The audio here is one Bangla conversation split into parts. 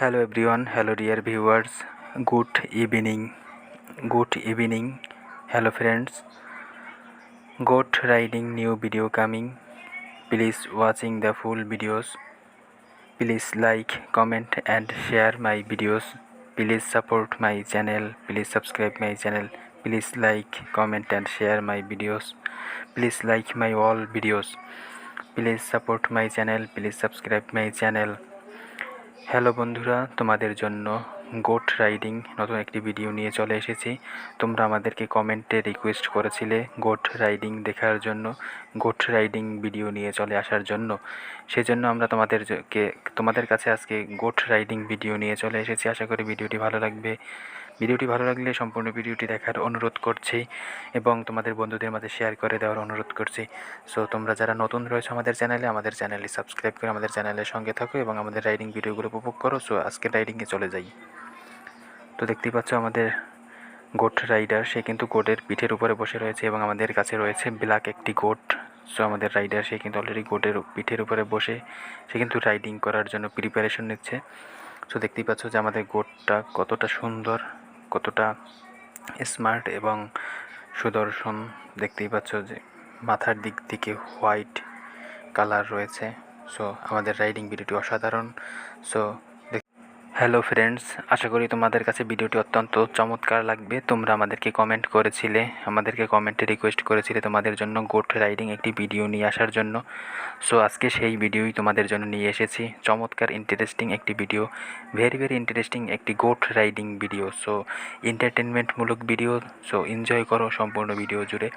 Hello everyone, hello dear viewers, good evening, good evening, hello friends, goat riding new video coming, please watching the full videos, please like, comment and share my videos, please support my channel, please subscribe my channel, please like, comment and share my videos, please like my all videos, please support my channel, please subscribe my channel. Hello বন্ধুরা, তোমাদের জন্য গোট রাইডিং নতুন একটি ভিডিও নিয়ে চলে এসেছি। তোমরা আমাদেরকে কমেন্টে রিকোয়েস্ট করেছিলে গোট রাইডিং দেখার জন্য, গোট রাইডিং ভিডিও নিয়ে চলে আসার জন্য। সেজন্য আমরা তোমাদের কাছে আজকে গোট রাইডিং ভিডিও নিয়ে চলে এসেছি। আশা করি ভিডিওটি ভালো লাগবে। ভিডিওটি ভালো লাগলে সম্পূর্ণ ভিডিওটি দেখার অনুরোধ করছি এবং তোমাদের বন্ধুদের মাঝে শেয়ার করে দেওয়ার অনুরোধ করছি। সো তোমরা যারা নতুন রয়েছে আমাদের চ্যানেলটি সাবস্ক্রাইব করে আমাদের চ্যানেলের সঙ্গে থাকো এবং আমাদের রাইডিং ভিডিওগুলো উপভোগ করো। সো আজকে রাইডিংয়ে চলে যাই। তো দেখতেই পাচ্ছ আমাদের গোট রাইডার, সে কিন্তু গোটের পিঠের উপরে বসে রয়েছে এবং আমাদের কাছে রয়েছে ব্ল্যাক একটি গোট। সো আমাদের রাইডার সে কিন্তু অলরেডি গোটের পিঠের উপরে বসে সে কিন্তু রাইডিং করার জন্য প্রিপারেশন নিচ্ছে। সো দেখতেই পাচ্ছ যে আমাদের গোটটা কতটা সুন্দর, কতটা স্মার্ট এবং সুদর্শন। দেখতেই পাচ্ছ যে মাথার দিক থেকে হোয়াইট কালার রয়েছে। সো আমাদের রাইডিং ভিডিওটি অসাধারণ। সো হ্যালো ফ্রেন্ডস, আশা করি তোমাদের কাছে ভিডিওটি অত্যন্ত চমৎকার লাগবে। তোমরা আমাদেরকে কমেন্টে রিকোয়েস্ট করেছিলে তোমাদের জন্য গোট রাইডিং একটি ভিডিও নিয়ে আসার জন্য। সো আজকে সেই ভিডিওই তোমাদের জন্য নিয়ে এসেছি। চমৎকার ইন্টারেস্টিং একটি ভিডিও, ভেরি ইন্টারেস্টিং একটি গোট রাইডিং ভিডিও। সো এন্টারটেনমেন্টমূলক ভিডিও। সো এনজয় করো সম্পূর্ণ ভিডিও জুড়ে।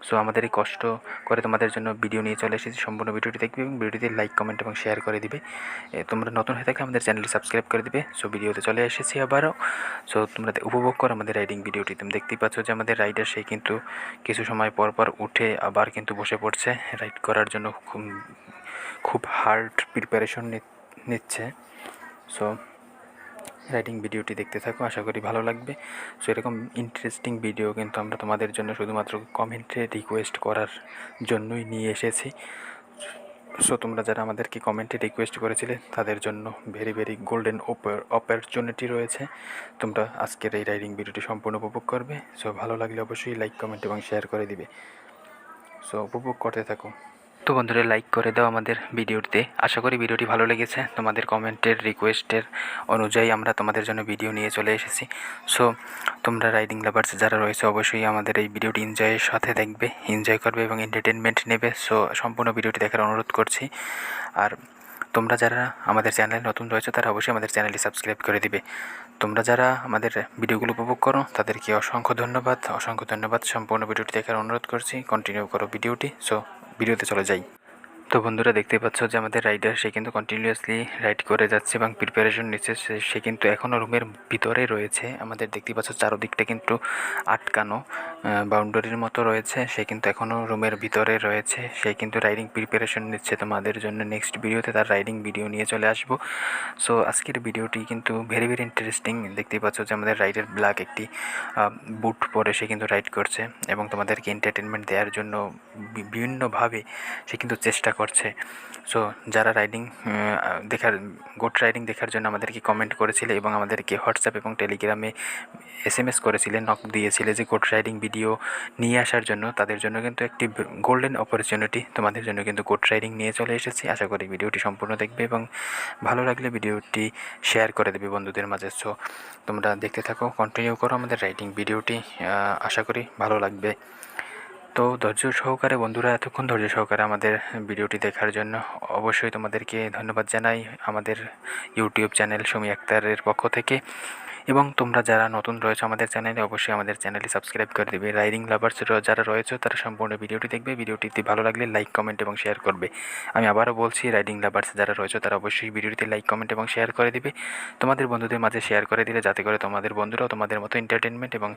সো আমাদের এই কষ্ট করে তোমাদের জন্য ভিডিও নিয়ে চলে এসেছি। সম্পূর্ণ ভিডিওটি দেখবে এবং ভিডিওতে লাইক, কমেন্ট এবং শেয়ার করে দিবে। তোমরা নতুন হয়ে থাকলে আমাদের চ্যানেলটি সাবস্ক্রাইব করে দিবে। সো ভিডিওতে চলে এসেছি আবারও। সো তোমরা উপভোগ করো আমাদের রাইডিং ভিডিওটি। তুমি দেখতেই পাচ্ছ যে আমাদের রাইডার সেই কিন্তু কিছু সময় পর উঠে আবার কিন্তু বসে পড়ছে রাইড করার জন্য। খুব হার্ড প্রিপারেশন নিচ্ছে। সো রাইডিং ভিডিওটি দেখতে থাকো, আশা করি ভালো লাগবে। সো এরকম ইন্টারেস্টিং ভিডিও কিন্তু আমরা তোমাদের জন্য শুধুমাত্র কমেন্টে রিকোয়েস্ট করার জন্যই নিয়ে এসেছি। সো তোমরা যারা আমাদেরকে কমেন্টে রিকোয়েস্ট করেছিলে তাদের জন্য ভেরি গোল্ডেন অপরচুনিটি রয়েছে। তোমরা আজকের এই রাইডিং ভিডিওটি সম্পূর্ণ উপভোগ করবে। সো ভালো লাগলে অবশ্যই লাইক, কমেন্ট এবং শেয়ার করে দিবে। সো উপভোগ করতে থাকো। তো বন্ধুরা, লাইক করে দাও আমাদের ভিডিওতে। আশা করি ভিডিওটি ভালো লেগেছে। তোমাদের কমেন্টের রিকোয়েস্টের অনুযায়ী আমরা তোমাদের জন্য ভিডিও নিয়ে চলে এসেছি। সো তোমরা রাইডিং লাভার্স যারা রয়েছে অবশ্যই আমাদের এই ভিডিওটি এনজয়ের সাথে দেখবে, এনজয় করবে এবং এন্টারটেনমেন্ট নেবে। সো সম্পূর্ণ ভিডিওটি দেখার অনুরোধ করছি। আর তোমরা যারা আমাদের চ্যানেলে নতুন রয়েছে তারা অবশ্যই আমাদের চ্যানেলটি সাবস্ক্রাইব করে দিবে। তোমরা যারা আমাদের ভিডিওগুলো উপভোগ করো তাদেরকে অসংখ্য ধন্যবাদ। সম্পূর্ণ ভিডিওটি দেখার অনুরোধ করছি। কন্টিনিউ করো ভিডিওটি। সো ভিডিওতে চলে যাই। তো বন্ধুরা, দেখতে পাচ্ছ যে আমাদের রাইডার সে কিন্তু কন্টিনিউয়াসলি রাইড করে যাচ্ছে এবং প্রিপারেশন নিচ্ছে। সে কিন্তু এখনও রুমের ভিতরে রয়েছে। আমাদের দেখতে পাচ্ছ চারদিকটা কিন্তু আটকানো বাউন্ডারির মতো রয়েছে। সে কিন্তু এখনও রুমের ভিতরে রয়েছে। সে কিন্তু রাইডিং প্রিপারেশন নিচ্ছে। তোমাদের জন্য নেক্সট ভিডিওতে তার রাইডিং ভিডিও নিয়ে চলে আসবো। সো আজকের ভিডিওটি কিন্তু ভেরি ইন্টারেস্টিং। দেখতেই পাচ্ছ যে আমাদের রাইডার ব্ল্যাক একটি বুট পরে সে কিন্তু রাইড করছে এবং তোমাদেরকে এন্টারটেনমেন্ট দেওয়ার জন্য বিভিন্নভাবে সে কিন্তু চেষ্টা করছে। সো যারা গোট রাইডিং দেখার জন্য আমাদেরকে কমেন্ট করেছিলে এবং আমাদেরকে হোয়াটসঅ্যাপ এবং টেলিগ্রামে SMS করেছিলে, নক দিয়েছিলে যে গোট রাইডিং ভিডিও নিয়ে আসার জন্য, তাদের জন্য কিন্তু একটি গোল্ডেন অপরচুনিটি। তোমাদের জন্য কিন্তু গোট রাইডিং নিয়ে চলে এসেছি। আশা করি ভিডিওটি সম্পূর্ণ দেখবে এবং ভালো লাগলে ভিডিওটি শেয়ার করে দেবে বন্ধুদের মাঝে। সো তোমরা দেখতে থাকো, কন্টিনিউ করো আমাদের রাইডিং ভিডিওটি। আশা করি ভালো লাগবে। তো ধৈর্য সহকারে বন্ধুরা, এতক্ষণ ধৈর্য সহকারে আমাদের ভিডিওটি দেখার জন্য অবশ্যই তোমাদেরকে ধন্যবাদ জানাই আমাদের ইউটিউব চ্যানেল সুমি আক্তারের পক্ষ থেকে। এবং তোমরা যারা নতুন রয়েছে আমাদের চ্যানেলে অবশ্যই আমাদের চ্যানেলটি সাবস্ক্রাইব করে দেবে। রাইডিং লাভার্স যারা রয়েছে তারা সম্পূর্ণ ভিডিওটি দেখবে। ভিডিওটিতে ভালো লাগলে লাইক, কমেন্ট এবং শেয়ার করবে। আমি আবারও বলছি, রাইডিং লাভার্স যারা রয়েছে তারা অবশ্যই ভিডিওটিতে লাইক, কমেন্ট এবং শেয়ার করে দিবে। তোমাদের বন্ধুদের মাঝে শেয়ার করে দিলে যাতে করে তোমাদের বন্ধুরাও তোমাদের মতো এন্টারটেনমেন্ট এবং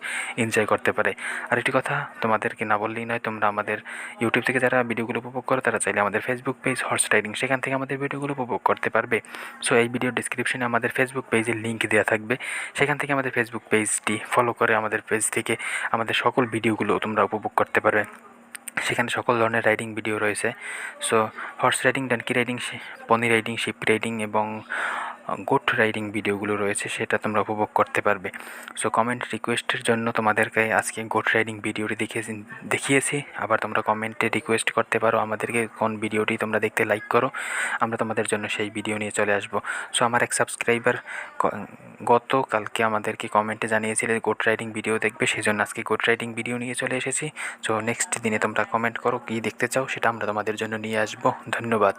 এনজয় করতে পারে। আর একটি কথা তোমাদেরকে না বললেই নয়, তোমরা আমাদের ইউটিউব থেকে যারা ভিডিওগুলো উপভোগ করো তারা চাইলে আমাদের ফেসবুক পেজ হর্স রাইডিং, সেখান থেকে আমাদের ভিডিওগুলো উপভোগ করতে পারবে। সো এই ভিডিও ডিসক্রিপশনে আমাদের ফেসবুক পেজের লিঙ্ক দেওয়া থাকবে। সেখান থেকে আমাদের ফেসবুক পেজটি ফলো করে আমাদের পেজ থেকে আমাদের সকল ভিডিওগুলো তোমরা উপভোগ করতে পারবে। সেখানে সকল ধরনের রাইডিং ভিডিও রয়েছে। So horse riding, donkey riding, pony riding, sheep riding এবং গোট রাইডিং ভিডিওগুলো রয়েছে সেটা তোমরা উপভোগ করতে পারবে। সো কমেন্ট রিকোয়েস্টের জন্য তোমাদেরকে আজকে গোট রাইডিং ভিডিওটি দেখিয়েছি। আবার তোমরা কমেন্টে রিকোয়েস্ট করতে পারো আমাদেরকে কোন ভিডিওটি তোমরা দেখতে লাইক করো, আমরা তোমাদের জন্য সেই ভিডিও নিয়ে চলে আসবো। সো আমার এক সাবস্ক্রাইবার গতকালকে আমাদেরকে কমেন্টে জানিয়েছিলে গোট রাইডিং ভিডিও দেখবে, সেই জন্য আজকে গোট রাইডিং ভিডিও নিয়ে চলে এসেছি। সো নেক্সট দিনে তোমরা কমেন্ট করো কী দেখতে চাও, সেটা আমরা তোমাদের জন্য নিয়ে আসবো। ধন্যবাদ।